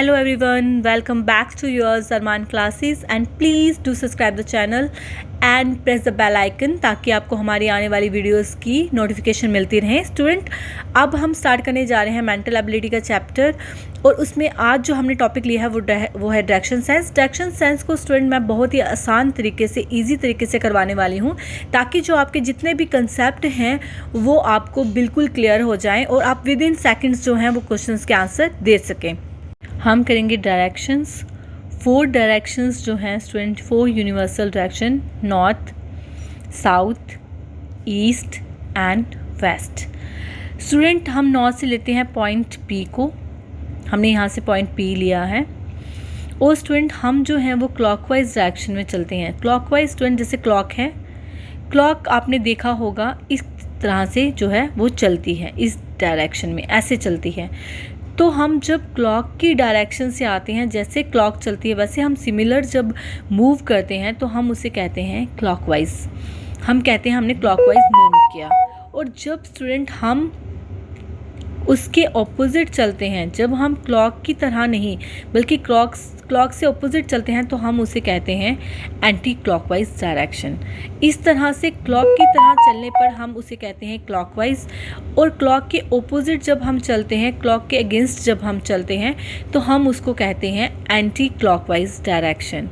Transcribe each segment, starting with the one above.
Hello everyone, welcome back to your Zarman classes and please do subscribe the channel and press the bell icon ताकि आपको हमारी आने वाली videos की notification मिलती रहे। स्टूडेंट, अब हम स्टार्ट करने जा रहे हैं मेंटल एबिलिटी का चैप्टर और उसमें आज जो हमने टॉपिक लिया है वो है डायरेक्शन सेंस। डायरेक्शन सेंस को स्टूडेंट मैं बहुत ही आसान तरीके से, ईजी तरीके से करवाने वाली हूँ ताकि जो आपके जितने भी कंसेप्ट हैं वो आपको बिल्कुल क्लियर हो जाएँ और आप विद इन सेकेंड्स जो हैं वो क्वेश्चन के आंसर दे सकें। हम करेंगे डायरेक्शंस। 4 डायरेक्शंस जो हैं student, 4 universal direction, north, south, east and west. Student, हम नॉर्थ से लेते हैं पॉइंट पी को, हमने यहाँ से पॉइंट पी लिया है और स्टूडेंट हम जो हैं वो क्लॉकवाइज डायरेक्शन में चलते हैं। क्लॉकवाइज स्टूडेंट जैसे क्लॉक है, क्लॉक आपने देखा होगा इस तरह से जो है वो चलती है, इस डायरेक्शन में ऐसे चलती है। तो हम जब क्लॉक की डायरेक्शन से आते हैं, जैसे क्लॉक चलती है वैसे हम सिमिलर जब मूव करते हैं तो हम उसे कहते हैं क्लॉकवाइज। हम कहते हैं हमने क्लॉकवाइज मूव किया। और जब स्टूडेंट हम उसके ऑपोजिट चलते हैं, जब हम क्लॉक की तरह नहीं बल्कि क्लॉक से ऑपोजिट चलते हैं तो हम उसे कहते हैं एंटी क्लॉकवाइज डायरेक्शन। इस तरह से क्लॉक की तरह चलने पर हम उसे कहते हैं क्लॉकवाइज और क्लॉक के ऑपोजिट जब हम चलते हैं, क्लॉक के अगेंस्ट जब हम चलते हैं तो हम उसको कहते हैं एंटी क्लॉकवाइज डायरेक्शन।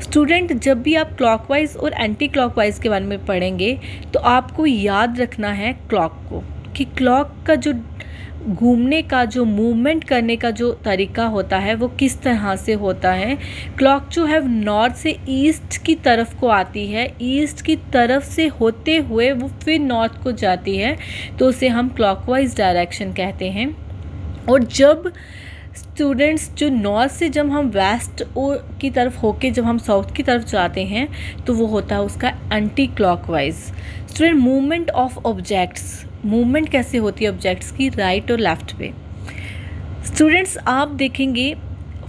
स्टूडेंट, जब भी आप क्लॉकवाइज और एंटी क्लॉकवाइज के बारे में पढ़ेंगे तो आपको याद रखना है क्लॉक को, कि क्लॉक का जो घूमने का, जो मूवमेंट करने का जो तरीका होता है वो किस तरह से होता है। क्लॉक जो है नॉर्थ से ईस्ट की तरफ को आती है, ईस्ट की तरफ से होते हुए वो फिर नॉर्थ को जाती है, तो उसे हम क्लॉकवाइज डायरेक्शन कहते हैं। और जब स्टूडेंट्स जो नॉर्थ से जब हम वेस्ट की तरफ होके जब हम साउथ की तरफ जाते हैं तो वो होता है उसका anti clockwise. Student, movement of objects, movement कैसे होती है ऑब्जेक्ट्स की, राइट और लेफ्ट पे। स्टूडेंट्स, आप देखेंगे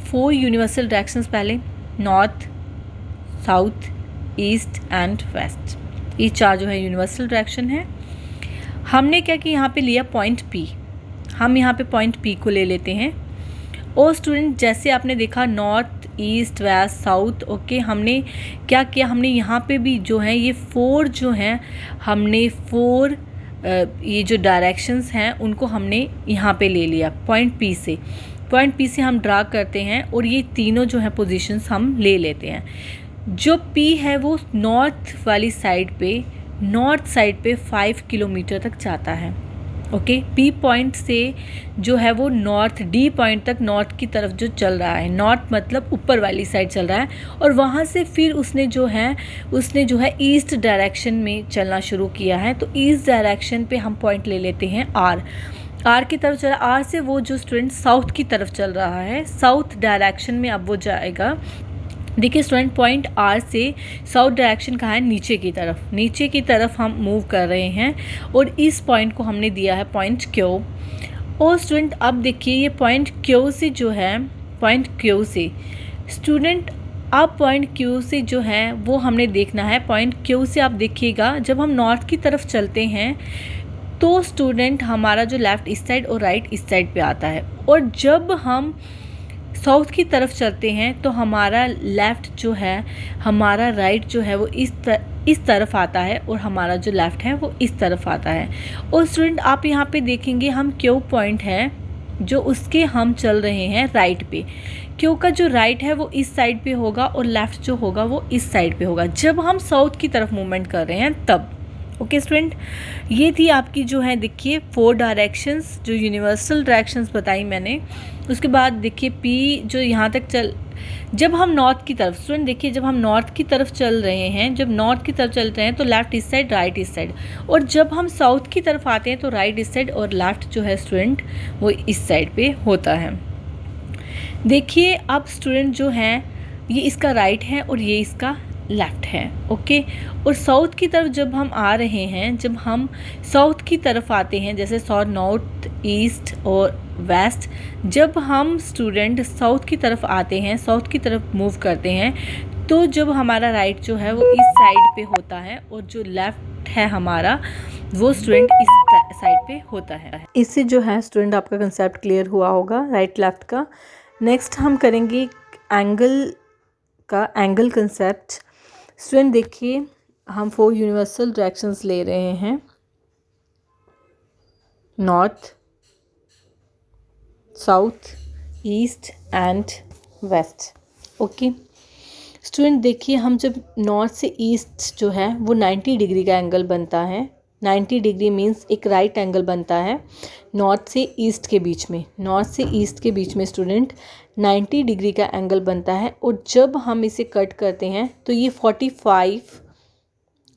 4 यूनिवर्सल डायरेक्शंस, पहले north, south, east and west, ये 4 जो है यूनिवर्सल डायरेक्शन है। हमने क्या कि यहाँ पे लिया पॉइंट पी, हम यहाँ पे पॉइंट पी को ले लेते हैं। और स्टूडेंट जैसे आपने देखा north, east, west, south, okay, हमने क्या किया, हमने यहाँ पे भी जो है ये 4 जो हैं, हमने 4 ये जो डायरेक्शंस हैं उनको हमने यहाँ पे ले लिया पॉइंट पी से। पॉइंट पी से हम ड्रा करते हैं और ये तीनों जो है पोजीशंस हम ले लेते हैं। जो पी है वो नॉर्थ वाली साइड पे, नॉर्थ साइड पे 5 किलोमीटर तक जाता है। ओके, पी पॉइंट से जो है वो नॉर्थ, डी पॉइंट तक नॉर्थ की तरफ जो चल रहा है, नॉर्थ मतलब ऊपर वाली साइड चल रहा है और वहाँ से फिर उसने जो है ईस्ट डायरेक्शन में चलना शुरू किया है। तो ईस्ट डायरेक्शन पे हम पॉइंट ले लेते हैं आर की तरफ चला, आर से वो जो स्टूडेंट साउथ की तरफ चल रहा है, साउथ डायरेक्शन में अब वो जाएगा। देखिए स्टूडेंट, पॉइंट आर से साउथ डायरेक्शन कहाँ है, नीचे की तरफ हम मूव कर रहे हैं और इस पॉइंट को हमने दिया है पॉइंट क्यू। और स्टूडेंट अब देखिए ये पॉइंट क्यू से जो है, पॉइंट क्यू से स्टूडेंट, अब पॉइंट क्यू से जो है वो हमने देखना है। पॉइंट क्यू से आप देखिएगा जब हम नॉर्थ की तरफ चलते हैं तो स्टूडेंट हमारा जो लेफ़्ट इस साइड और राइट इस साइड पे आता है, और जब हम साउथ की तरफ चलते हैं तो हमारा लेफ़्ट जो है, हमारा राइट जो है वो इस तरफ आता है और हमारा जो लेफ़्ट है वो इस तरफ आता है। और स्टूडेंट आप यहाँ पे देखेंगे हम क्यू पॉइंट है जो उसके हम चल रहे हैं राइट पे। क्यू का जो राइट है वो इस साइड पे होगा और लेफ़्ट जो होगा वो इस साइड पे होगा जब हम साउथ की तरफ मूवमेंट कर रहे हैं तब। ओके स्टूडेंट, ये थी आपकी जो है देखिए 4 डायरेक्शंस, जो यूनिवर्सल डायरेक्शंस बताई मैंने। उसके बाद देखिए पी जो यहाँ तक जब हम नॉर्थ की तरफ, स्टूडेंट देखिए जब हम नॉर्थ की तरफ चल रहे हैं, जब नॉर्थ की तरफ चल रहे हैं तो लेफ़्ट इस साइड, राइट इस साइड, और जब हम साउथ की तरफ आते हैं तो राइट इस साइड और लेफ़्ट जो है स्टूडेंट वो इस साइड पे होता है। देखिए अब स्टूडेंट जो है ये इसका राइट है और ये इसका लेफ़्ट है। ओके, और साउथ की तरफ जब हम आ रहे हैं, जब हम साउथ की तरफ आते हैं, जैसे साउथ, नॉर्थ, ईस्ट और वेस्ट, जब हम स्टूडेंट साउथ की तरफ आते हैं, साउथ की तरफ मूव करते हैं तो जब हमारा राइट जो है वो इस साइड पे होता है और जो लेफ़्ट है हमारा वो स्टूडेंट इस साइड पे होता है। इससे जो है स्टूडेंट आपका कंसेप्ट क्लियर हुआ होगा राइट लेफ़्ट का। नेक्स्ट हम करेंगे एंगल कंसेप्ट। स्टूडेंट देखिए, हम 4 यूनिवर्सल डायरेक्शंस ले रहे हैं, north, south, east and west. Okay student देखिए, हम जब नॉर्थ से ईस्ट जो है वो 90 डिग्री का एंगल बनता है। 90 डिग्री मीन्स एक राइट एंगल बनता है नॉर्थ से ईस्ट के बीच में। नॉर्थ से ईस्ट के बीच में स्टूडेंट 90 डिग्री का एंगल बनता है। और जब हम इसे कट करते हैं तो ये 45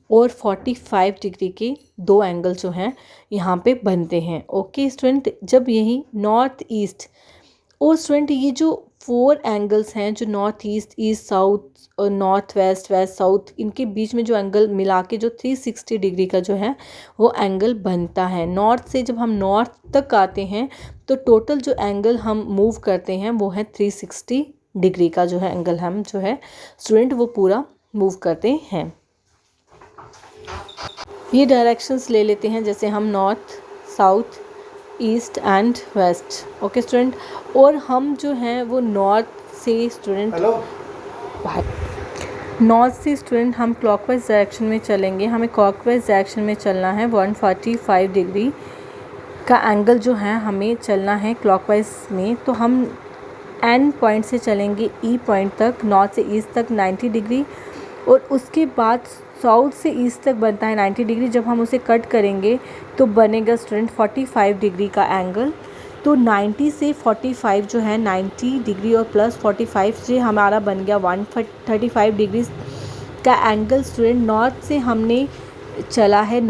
और 45 डिग्री के दो एंगल जो हैं यहाँ पे बनते हैं। ओके स्टूडेंट, जब यही नॉर्थ ईस्ट और स्टूडेंट ये जो 4 एंगल्स हैं, जो नॉर्थ ईस्ट, ईस्ट साउथ और नॉर्थ वेस्ट, वेस्ट साउथ, इनके बीच में जो एंगल मिला के जो 360 डिग्री का जो है वो एंगल बनता है। नॉर्थ से जब हम नॉर्थ तक आते हैं तो टोटल जो एंगल हम मूव करते हैं वो है 360 डिग्री का जो है एंगल हम जो है स्टूडेंट वो पूरा मूव करते हैं। ये डायरेक्शंस ले लेते हैं, जैसे हम north, south, east and west. Okay student, और हम जो हैं वो नॉर्थ से स्टूडेंट हम क्लॉकवाइज डायरेक्शन में चलेंगे। हमें क्लॉकवाइज डायरेक्शन में चलना है। 145 डिग्री का एंगल जो है हमें चलना है क्लॉकवाइज में। तो हम एन पॉइंट से चलेंगे ई पॉइंट तक, नॉर्थ से ईस्ट तक 90 डिग्री, और उसके बाद साउथ से ईस्ट तक बनता है 90 डिग्री। जब हम उसे कट करेंगे तो बनेगा स्टूडेंट 45 डिग्री का एंगल। तो 90 से 45 जो है 90 डिग्री और प्लस 45 से हमारा बन गया 135 डिग्री का एंगल। स्टूडेंट नॉर्थ से हमने चला है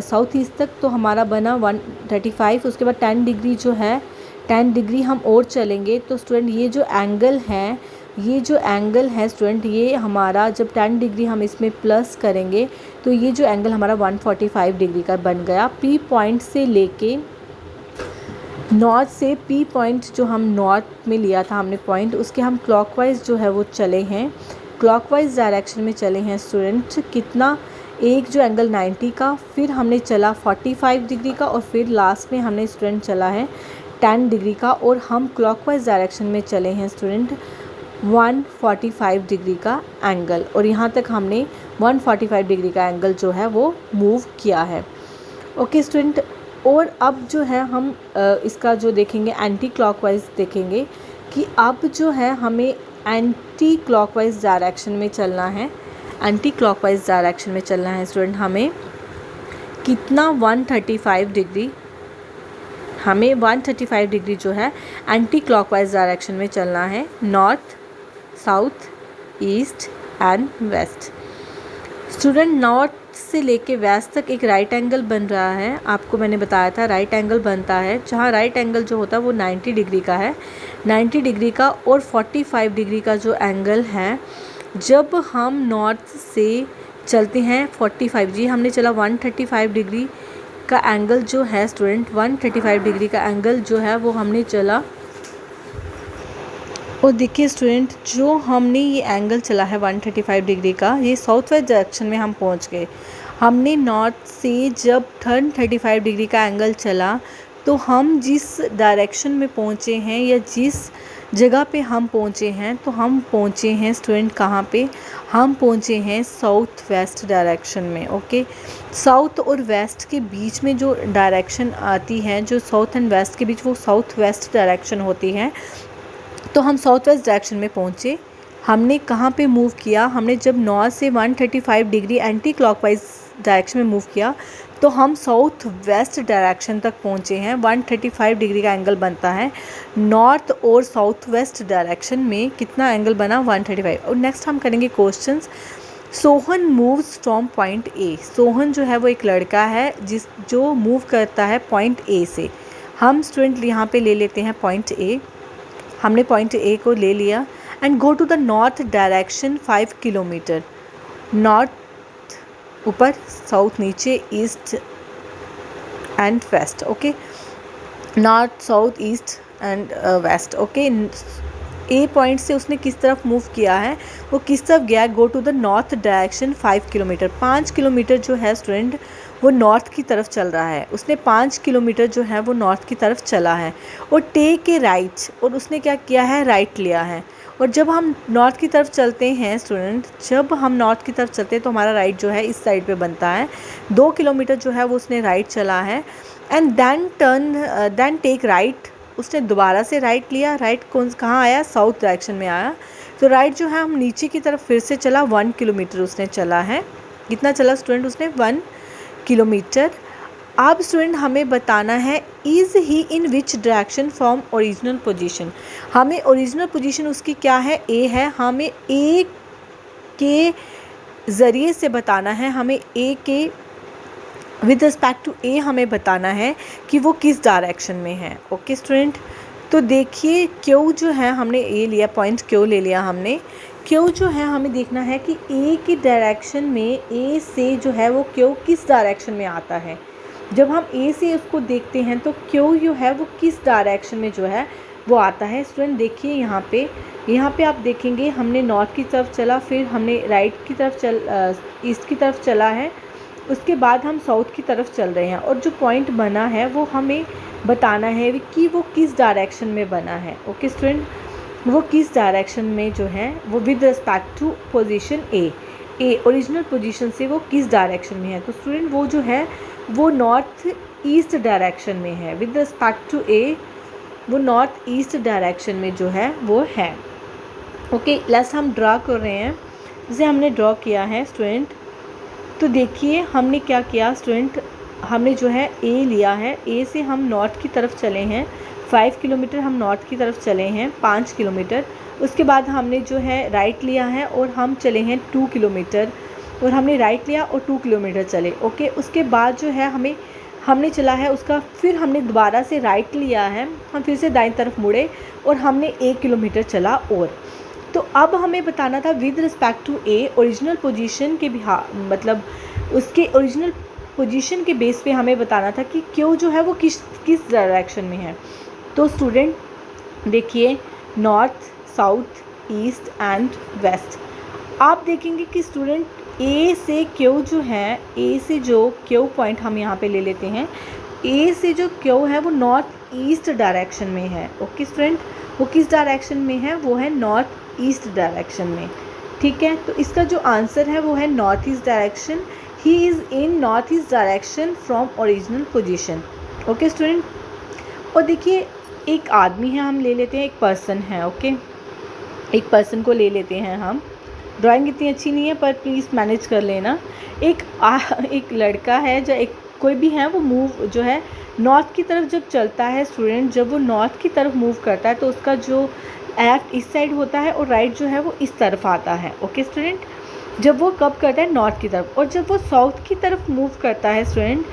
साउथ ईस्ट तक, तो हमारा बना 135। उसके बाद 10 डिग्री जो है 10 डिग्री हम और चलेंगे तो स्टूडेंट ये जो एंगल है स्टूडेंट, ये हमारा जब 10 डिग्री हम इसमें प्लस करेंगे तो ये जो एंगल हमारा 145 डिग्री का बन गया। पी पॉइंट से लेके नॉर्थ से पी पॉइंट जो हम नॉर्थ में लिया था हमने पॉइंट, उसके हम क्लॉकवाइज जो है वो चले हैं, क्लॉकवाइज डायरेक्शन में चले हैं स्टूडेंट। कितना, एक जो एंगल 90 का, फिर हमने चला 45 डिग्री का, और फिर लास्ट में हमने स्टूडेंट चला है 10 डिग्री का, और हम क्लॉकवाइज डायरेक्शन में चले हैं स्टूडेंट 145 डिग्री का एंगल। और यहाँ तक हमने 145 डिग्री का एंगल जो है वो मूव किया है। ओके स्टूडेंट, और अब जो है हम इसका जो देखेंगे एंटी क्लॉकवाइज देखेंगे कि अब जो है हमें एंटी क्लॉकवाइज डायरेक्शन में चलना है। एंटी क्लॉकवाइज डायरेक्शन में चलना है स्टूडेंट हमें कितना, 135 डिग्री। हमें 135 डिग्री जो है एंटी क्लॉकवाइज डायरेक्शन में चलना है, north, south, east and west. Student north से लेके वेस्ट तक एक राइट एंगल बन रहा है। आपको मैंने बताया था राइट एंगल बनता है, जहाँ राइट एंगल जो होता है वो 90 डिग्री का है, 90 डिग्री का। और 45 डिग्री का जो एंगल है, जब हम नॉर्थ से चलते हैं 45 जी, हमने चला 135 डिग्री का एंगल जो है स्टूडेंट, 135 डिग्री का एंगल जो है वो हमने चला। और देखिए स्टूडेंट, जो हमने ये एंगल चला है 135 डिग्री का, ये साउथ वेस्ट डायरेक्शन में हम पहुंच गए। हमने नॉर्थ से जब 35 डिग्री का एंगल चला तो हम जिस डायरेक्शन में पहुंचे हैं या जिस जगह पे हम पहुंचे हैं, तो हम पहुंचे हैं स्टूडेंट कहाँ पे, हम पहुंचे हैं साउथ वेस्ट डायरेक्शन में। ओके, साउथ और वेस्ट के बीच में जो डायरेक्शन आती है, जो साउथ एंड वेस्ट के बीच, वो साउथ वेस्ट डायरेक्शन होती है। तो हम साउथ वेस्ट डायरेक्शन में पहुंचे। हमने कहाँ पे मूव किया, हमने जब नॉर्थ से 135 डिग्री एंटी क्लॉकवाइज डायरेक्शन में मूव किया तो हम साउथ वेस्ट डायरेक्शन तक पहुंचे हैं। 135 डिग्री का एंगल बनता है नॉर्थ और साउथ वेस्ट डायरेक्शन में। कितना एंगल बना, 135। और नेक्स्ट हम करेंगे questions. Sohan moves from point A. Sohan जो है वो एक लड़का है जो मूव करता है पॉइंट ए से। हम स्टूडेंट यहाँ पे ले लेते हैं पॉइंट ए। हमने पॉइंट ए को ले लिया and go to the north direction 5 kilometre. North ऊपर, साउथ नीचे, east and west. Okay, north, south, east and west. Okay, A point से उसने किस तरफ मूव किया है, वो किस तरफ गया, go to the north direction 5 kilometre. 5 kilometre जो है स्टूडेंट वो नॉर्थ की तरफ चल रहा है, उसने 5 किलोमीटर जो है वो नॉर्थ की तरफ चला है और टेक ए राइट, और उसने क्या किया है, राइट लिया है। और जब हम नॉर्थ की तरफ चलते हैं स्टूडेंट, जब हम नॉर्थ की तरफ चलते हैं तो हमारा राइट जो है इस साइड पे बनता है। 2 किलोमीटर जो है वो उसने राइट चला है एंड देन टेक राइट, उसने दोबारा से राइट लिया। राइट कहाँ आया, साउथ डायरेक्शन में आया। तो राइट जो है हम नीचे की तरफ फिर से चला, 1 किलोमीटर उसने चला है। कितना चला स्टूडेंट, उसने 1 किलोमीटर। अब स्टूडेंट हमें बताना है is he in which direction from original position. हमें ओरिजिनल पोजीशन उसकी क्या है, ए है। हमें ए के ज़रिए से बताना है, हमें ए के विद रिस्पेक्ट टू ए हमें बताना है कि वो किस डायरेक्शन में है। ओके स्टूडेंट, तो देखिए क्यू जो है हमने ए लिया, पॉइंट क्यू ले लिया हमने। क्यू जो है हमें देखना है कि ए की डायरेक्शन में, ए से जो है वो क्यू किस डायरेक्शन में आता है। जब हम ए से उसको देखते हैं तो क्यू जो है वो किस डायरेक्शन में जो है वो आता है। स्टूडेंट देखिए यहाँ पे आप देखेंगे हमने नॉर्थ की तरफ चला, फिर हमने राइट की तरफ ईस्ट की तरफ चला है, उसके बाद हम साउथ की तरफ चल रहे हैं और जो पॉइंट बना है वो हमें बताना है कि वो किस डायरेक्शन में बना है। ओके स्टूडेंट, वो किस डायरेक्शन में जो है वो with respect to position A original position से वो किस डायरेक्शन में है। तो स्टूडेंट वो जो है वो नॉर्थ ईस्ट डायरेक्शन में है। विद रिस्पेक्ट टू ए वो नॉर्थ ईस्ट डायरेक्शन में जो है वो है। ओके लेट्स हम ड्रा कर रहे हैं, जैसे हमने ड्रॉ किया है स्टूडेंट। तो देखिए हमने क्या किया स्टूडेंट, हमने जो है ए लिया है, ए से हम नॉर्थ की तरफ चले हैं, 5 किलोमीटर हम नॉर्थ की तरफ चले हैं, 5 किलोमीटर। उसके बाद हमने जो है राइट लिया है और हम चले हैं 2 किलोमीटर, और हमने राइट लिया और 2 किलोमीटर चले। ओके, उसके बाद जो है हमने चला है उसका, फिर हमने दोबारा से राइट लिया है, हम फिर से दाईं तरफ मुड़े और हमने 1 किलोमीटर चला। और तो अब हमें बताना था with respect to A original position के मतलब उसके ओरिजिनल पोजीशन के बेस पे हमें बताना था कि क्यू जो है वो किस डायरेक्शन में है। तो स्टूडेंट देखिए north, south, east and west. आप देखेंगे कि स्टूडेंट ए से क्यू जो है, ए से जो क्यू पॉइंट हम यहाँ पे ले लेते हैं, ए से जो क्यू है वो नॉर्थ ईस्ट डायरेक्शन में है। ओके स्टूडेंट, वो किस डायरेक्शन में है, वो है नॉर्थ ईस्ट डायरेक्शन में। ठीक है, तो इसका जो आंसर है वो है north east direction. He is in north east direction from original position. Okay student, और देखिए एक आदमी है, हम ले लेते हैं, एक पर्सन है। ओके, एक पर्सन को ले लेते हैं हम। ड्राइंग इतनी अच्छी नहीं है पर प्लीज़ मैनेज कर लेना। एक लड़का है, जो एक कोई भी है, वो मूव जो है नॉर्थ की तरफ जब चलता है स्टूडेंट, जब वो नॉर्थ की तरफ मूव करता है तो उसका जो लेफ्ट इस साइड होता है और राइट जो है वो इस तरफ आता है। ओके स्टूडेंट, जब वो कब करता है, नॉर्थ की तरफ। और जब वो साउथ की तरफ मूव करता है स्टूडेंट,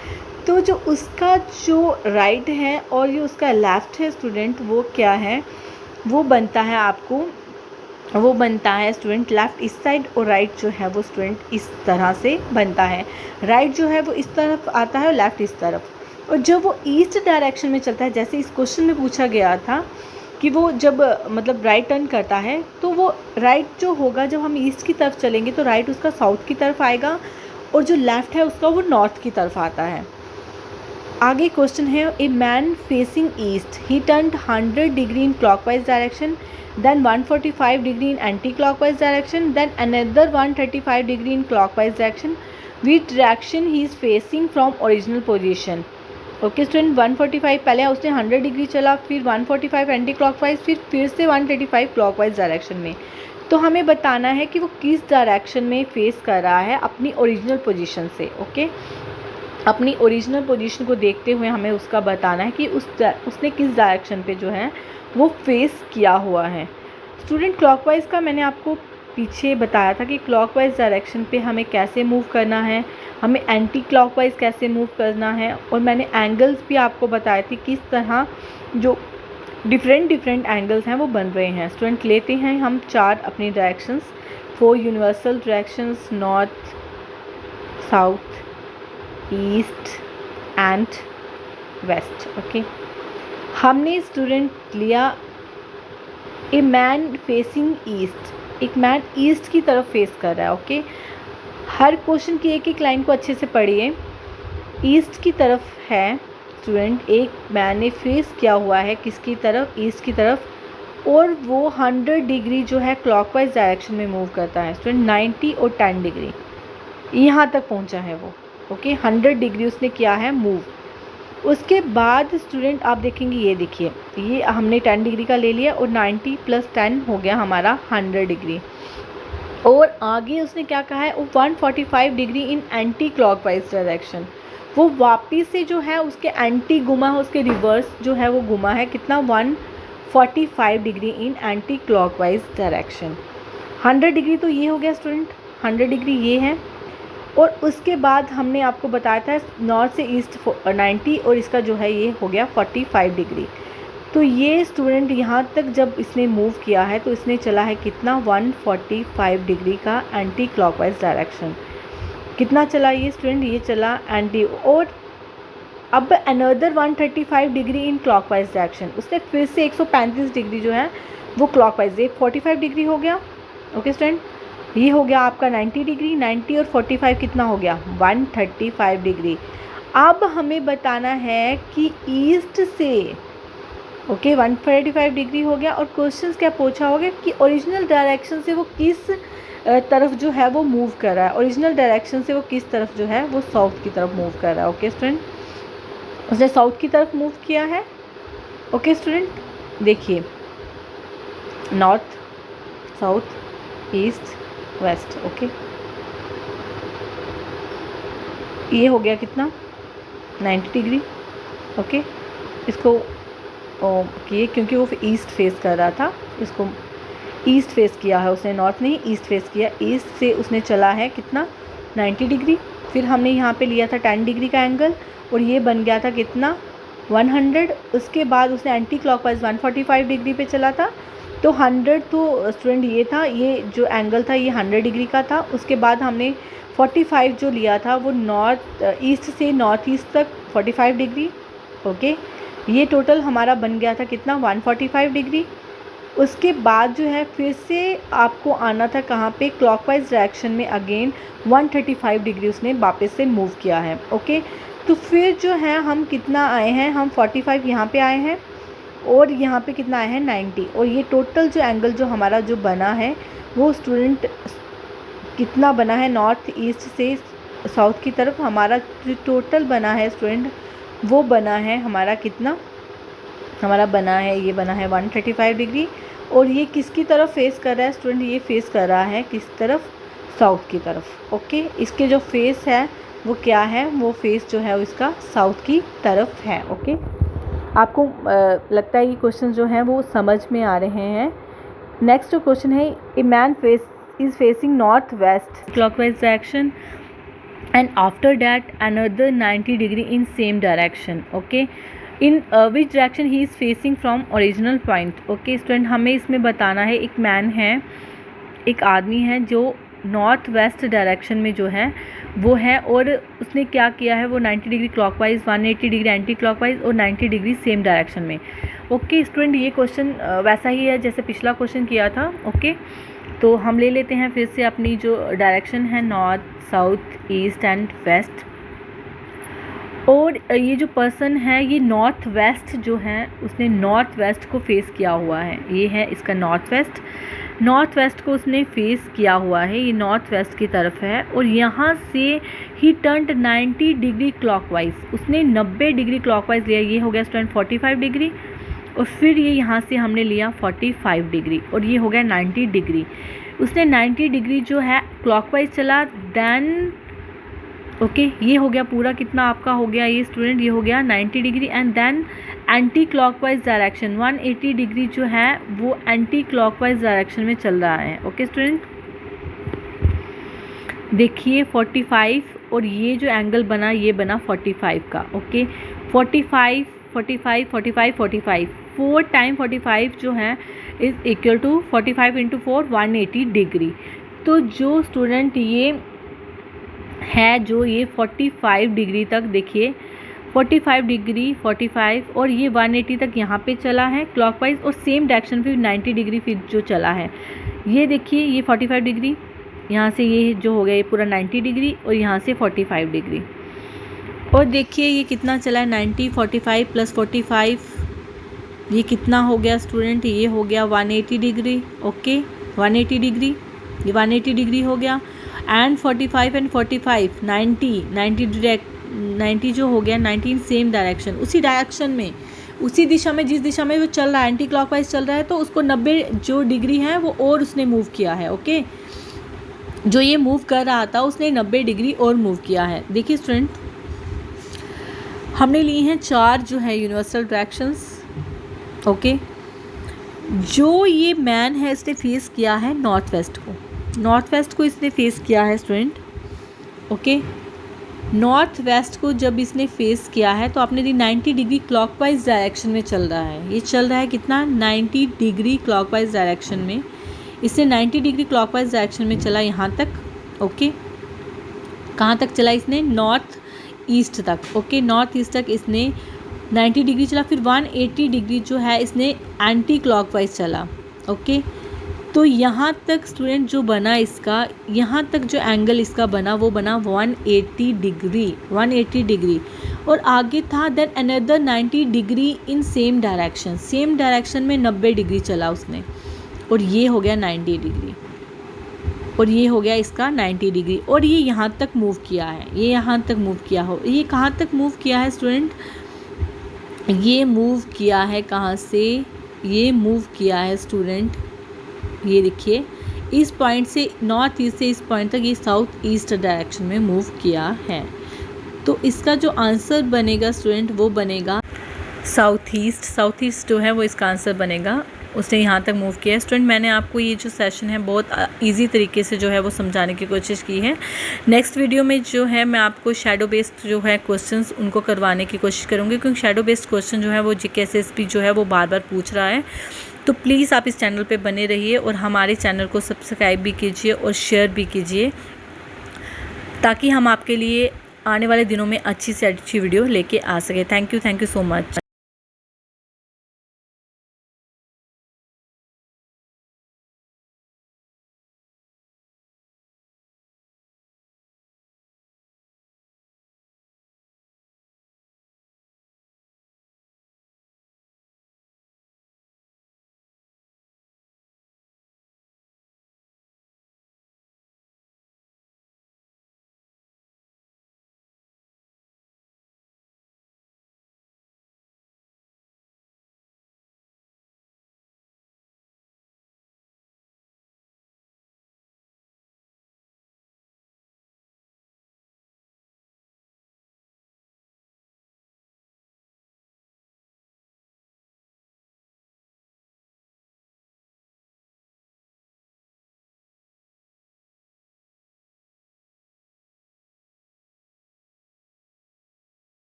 तो जो उसका जो राइट है और ये उसका लेफ़्ट है स्टूडेंट, वो क्या है, वो बनता है आपको, वो बनता है स्टूडेंट लेफ़्ट इस साइड और राइट जो है वो स्टूडेंट इस तरह से बनता है। राइट जो है वो इस तरफ आता है और लेफ़्ट इस तरफ। और जब वो ईस्ट डायरेक्शन में चलता है, जैसे इस क्वेश्चन में पूछा गया था कि वो जब मतलब राइट टर्न करता है, तो वो राइट जो होगा, जब हम ईस्ट की तरफ चलेंगे तो राइट उसका साउथ की तरफ आएगा और जो लेफ़्ट है उसका वो नॉर्थ की तरफ आता है। आगे क्वेश्चन है, ए man facing east, he turn 100 degree in clockwise direction, then 145 degree in anti-clockwise direction, then another 135 degree in clockwise direction. Which direction he is facing from original position? Okay student, 145 पहले उसने 100 degree चला, फिर 145 anti clockwise, फिर से 135 clockwise direction में। तो हमें बताना है कि वो किस डायरेक्शन में फेस कर रहा है अपनी ओरिजिनल पोजीशन से। ओके, अपनी ओरिजिनल पोजीशन को देखते हुए हमें उसका बताना है कि उसने किस डायरेक्शन पे जो है वो फेस किया हुआ है। स्टूडेंट क्लॉकवाइज का मैंने आपको पीछे बताया था कि क्लॉकवाइज डायरेक्शन पे हमें कैसे मूव करना है, हमें एंटी क्लॉकवाइज कैसे मूव करना है, और मैंने एंगल्स भी आपको बताए थे किस तरह जो डिफरेंट एंगल्स हैं वो बन रहे हैं। स्टूडेंट लेते हैं हम 4 अपनी directions, 4 universal directions, north, south, east and west. Okay, हमने स्टूडेंट लिया ए मैन फेसिंग ईस्ट, एक मैन ईस्ट की तरफ फेस कर रहा है। ओके, हर क्वेश्चन की एक एक लाइन को अच्छे से पढ़िए। ईस्ट की तरफ है स्टूडेंट, एक मैंने फेस किया हुआ है किसकी तरफ, ईस्ट की तरफ, और वो 100 डिग्री जो है क्लॉकवाइज डायरेक्शन में मूव करता है स्टूडेंट, 90 और 10 डिग्री यहाँ तक पहुँचा है वो। ओके, 100 डिग्री उसने किया है मूव। उसके बाद स्टूडेंट आप देखेंगे, ये देखिए, ये हमने 10 डिग्री का ले लिया और 90 + 10 हो गया हमारा 100 डिग्री। और आगे उसने क्या कहा है, 145 degree in anti clockwise direction, वो वापिस से जो है उसके एंटी घुमा है, उसके रिवर्स जो है वो घुमा है, कितना, 145 degree in anti clockwise direction. 100 degree तो ये हो गया स्टूडेंट, 100 डिग्री ये है। और उसके बाद हमने आपको बताया था नॉर्थ से ईस्ट 90 और इसका जो है ये हो गया 45 डिग्री। तो ये स्टूडेंट यहाँ तक जब इसने मूव किया है तो इसने चला है कितना, 145 डिग्री का एंटी क्लॉकवाइज डायरेक्शन। कितना चला ये स्टूडेंट, ये चला एंटी, और अब another 135 degree in clockwise direction, उसने फिर से 135 डिग्री जो है वो क्लॉकवाइज, ये 45 डिग्री हो गया। ओके स्टूडेंट, ये हो गया आपका 90 डिग्री, 90 और 45 कितना हो गया, 135 डिग्री। अब हमें बताना है कि ईस्ट से, ओके 145 डिग्री हो गया, और क्वेश्चन क्या पूछा होगा कि ओरिजिनल डायरेक्शन से वो किस तरफ जो है वो मूव कर रहा है, ओरिजिनल डायरेक्शन से वो किस तरफ जो है वो साउथ की तरफ मूव कर रहा है। ओके स्टूडेंट, उसने साउथ की तरफ मूव किया है। ओके स्टूडेंट, देखिए north, south, east, west. Okay, ये हो गया कितना, 90 डिग्री। ओके, इसको किए क्योंकि वो ईस्ट फेस कर रहा था, इसको ईस्ट फेस किया है उसने, नॉर्थ नहीं ईस्ट फेस किया। ईस्ट से उसने चला है कितना, 90 डिग्री। फिर हमने यहाँ पे लिया था 10 डिग्री का एंगल और ये बन गया था कितना, 100। उसके बाद उसने एंटी क्लॉकवाइज 145 डिग्री पे चला था, तो 100 तो स्टूडेंट ये था, ये जो एंगल था ये 100 डिग्री का था। उसके बाद हमने 45 जो लिया था वो नॉर्थ ईस्ट से नॉर्थ ईस्ट तक 45 डिग्री। ओके, ये टोटल हमारा बन गया था कितना, 145 डिग्री। उसके बाद जो है फिर से आपको आना था कहाँ पे, क्लॉकवाइज डायरेक्शन में अगेन 135 डिग्री उसने वापस से मूव किया है। ओके, तो फिर जो है हम कितना आए हैं, हम 45 यहाँ पे आए हैं और यहाँ पे कितना आया है, 90। और ये टोटल जो एंगल जो हमारा जो बना है वो स्टूडेंट कितना बना है, नॉर्थ ईस्ट से साउथ की तरफ हमारा जो टोटल बना है स्टूडेंट वो बना है हमारा कितना, हमारा बना है, ये बना है 135 डिग्री। और ये किसकी तरफ फेस कर रहा है स्टूडेंट, ये फेस कर रहा है किस तरफ, साउथ की तरफ। ओके, इसके जो फेस है वो क्या है, वो फेस जो है इसका साउथ की तरफ है। ओके, आपको लगता है ये क्वेश्चन जो हैं वो समझ में आ रहे हैं। नेक्स्ट जो क्वेश्चन है, a man is facing north west clockwise direction and after that another 90 degree in same direction. Okay, in which direction he is facing from original point. Okay student, हमें इसमें बताना है, एक मैन है, एक आदमी है जो नॉर्थ वेस्ट डायरेक्शन में जो है वो है, और उसने क्या किया है, वो 90 degree clockwise, 180 degree anti clockwise और 90 डिग्री सेम डायरेक्शन में। ओके स्टूडेंट, ये क्वेश्चन वैसा ही है जैसे पिछला क्वेश्चन किया था। ओके, तो हम ले लेते हैं फिर से अपनी जो डायरेक्शन है, north, south, east and west. और ये जो पर्सन है ये नॉर्थ वेस्ट जो है उसने नॉर्थ वेस्ट को फेस किया हुआ है, ये है इसका नॉर्थ वेस्ट, नॉर्थ वेस्ट को उसने फेस किया हुआ है, ये नॉर्थ वेस्ट की तरफ है। और यहाँ से ही टर्न्ड 90 डिग्री क्लॉकवाइज, उसने 90 डिग्री क्लॉकवाइज लिया, ये हो गया स्टूडेंट 45 डिग्री। और फिर ये यहाँ से हमने लिया 45 डिग्री और ये हो गया 90 डिग्री। उसने 90 डिग्री जो है क्लॉकवाइज चला, देन ओके ये हो गया पूरा कितना आपका हो गया ये स्टूडेंट, ये हो गया 90 degree. And then anti clockwise direction 180 degree जो है वो एंटी क्लॉकवाइज डायरेक्शन में चल रहा है। ओके स्टूडेंट, देखिए 45 और ये जो एंगल बना ये बना 45 का। ओके, 45 45 45 45 4 टाइम 45 जो है is equal to 45 into 4 180 degree. तो जो स्टूडेंट ये है जो ये 45 डिग्री तक, देखिए 45 डिग्री 45 और ये 180 तक यहाँ पे चला है क्लॉकवाइज, और सेम डायरेक्शन फिर 90 डिग्री फिर जो चला है, ये देखिए ये 45 डिग्री, यहाँ से ये जो हो गया ये पूरा 90 डिग्री और यहाँ से 45 डिग्री। और देखिए ये कितना चला है 90, 45 प्लस 45, ये कितना हो गया स्टूडेंट, ये हो गया 180 डिग्री। ओके 180 डिग्री, ये 180 डिग्री हो गया। एंड 45 एंड 45 90 जो हो गया 90 इन सेम डायरेक्शन, उसी डायरेक्शन में, उसी दिशा में जिस दिशा में वो चल रहा है, एंटी क्लॉकवाइज चल रहा है, तो उसको 90 जो डिग्री है वो और उसने मूव किया है। ओके जो ये मूव कर रहा था उसने 90 डिग्री और मूव किया है। देखिए स्टूडेंट हमने ली हैं 4 जो है यूनिवर्सल डायरेक्शंस। ओके जो ये मैन है इसने फेस किया है नॉर्थ वेस्ट को, नॉर्थ वेस्ट को इसने फेस किया है स्टूडेंट। ओके नॉर्थ वेस्ट को जब इसने फेस किया है तो आपने दी 90 डिग्री क्लॉकवाइज डायरेक्शन में चल रहा है, ये चल रहा है कितना 90 डिग्री क्लॉकवाइज डायरेक्शन में, इसने 90 डिग्री क्लॉकवाइज डायरेक्शन में चला यहाँ तक। ओके कहाँ तक चला इसने, नॉर्थ ईस्ट तक। ओके नॉर्थ ईस्ट तक इसने 90 डिग्री चला, फिर 180 डिग्री जो है इसने एंटी क्लॉकवाइज चला। ओके तो यहाँ तक स्टूडेंट जो बना इसका, यहाँ तक जो एंगल इसका बना वो बना 180 डिग्री, 180 डिग्री। और आगे था then another 90 degree in same direction, same direction में 90 डिग्री चला उसने, और ये हो गया 90 डिग्री, और ये हो गया इसका 90 डिग्री। और ये यहाँ तक मूव किया है, ये यहाँ तक मूव किया हो, ये कहाँ तक मूव किया है स्टूडेंट, ये मूव किया है कहाँ से, ये मूव किया है स्टूडेंट, ये देखिए इस पॉइंट से नॉर्थ ईस्ट से इस पॉइंट तक ये साउथ ईस्ट डायरेक्शन में मूव किया है। तो इसका जो आंसर बनेगा स्टूडेंट वो बनेगा साउथ ईस्ट, साउथ ईस्ट जो है वो इसका आंसर बनेगा, उसने यहाँ तक मूव किया है। स्टूडेंट मैंने आपको ये जो सेशन है बहुत इजी तरीके से जो है वो समझाने की कोशिश की है। नेक्स्ट वीडियो में जो है मैं आपको शैडो बेस्ड जो है क्वेश्चंस उनको करवाने की कोशिश करूँगी, क्योंकि शैडो बेस्ड क्वेश्चन जो है वो जीके एसएसपी जो है वो बार बार पूछ रहा है। तो प्लीज़ आप इस चैनल पे बने रहिए और हमारे चैनल को सब्सक्राइब भी कीजिए और शेयर भी कीजिए, ताकि हम आपके लिए आने वाले दिनों में अच्छी से अच्छी वीडियो लेके आ सके। Thank you so much.